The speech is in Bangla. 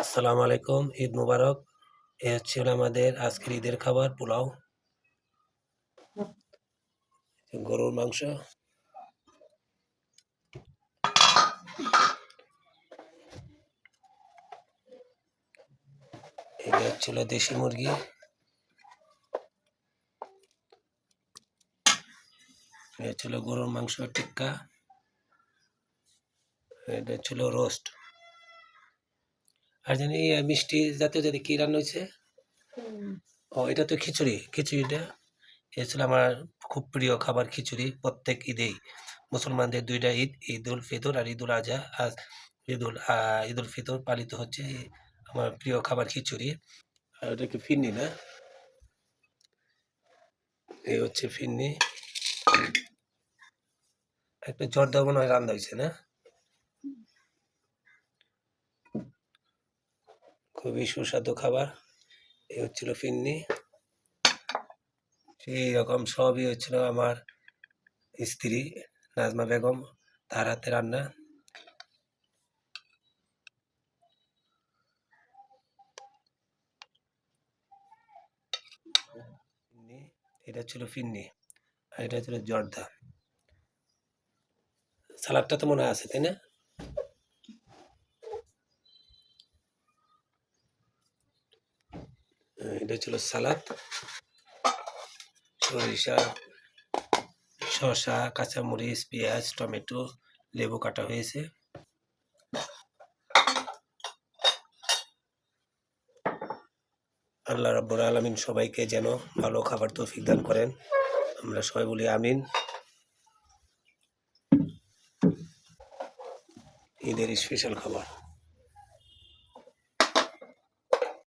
আসসালামু আলাইকুম, ঈদ মুবারক। এ হচ্ছে হলো আমাদের আজকের ঈদের খাবার পোলাও, গরুর মাংস, এটা হচ্ছে হলো দেশি মুরগি, এটা হচ্ছে হলো গরুর মাংস টিক্কা, এটা হচ্ছে হলো রোস্ট। আর জানি মিষ্টি জাতীয় যদি কি রান্না হয়েছে, ও এটা তো খিচুড়িটা এ ছিল আমার খুব প্রিয় খাবার খিচুড়ি। প্রত্যেক ঈদেই মুসলমানদের দুইটা ঈদ, ঈদ উল ফিতর আর ঈদ উল আজহা। আজ ঈদ উল ফিতর পালিত হচ্ছে। আমার প্রিয় খাবার খিচুড়ি। আর ওটা কি ফিরনি না? এই হচ্ছে ফিরনি। একটা জর্দা মনে হয় রান্না হয়েছে না? খুবই সুস্বাদু খাবার। এই হচ্ছিল ফিরনি। সেই রকম সবই হচ্ছিল আমার স্ত্রী নাজমা বেগম, তার হাতে রান্না। এটা ছিল ফিরনি আর এটা ছিল জর্দা। সালাদটা তো মনে হয় আছে, তাই না? এটা ছিল সালাদ, সরিষা, শসা, কাঁচামরিচ, পেঁয়াজ, টমেটো, লেবু কাটা হয়েছে। আল্লাহ রাব্বুল আলামিন সবাইকে যেন ভালো খাবার তৌফিক দান করেন। আমরা সবাই বলি আমিন। ঈদের স্পেশাল খাবার।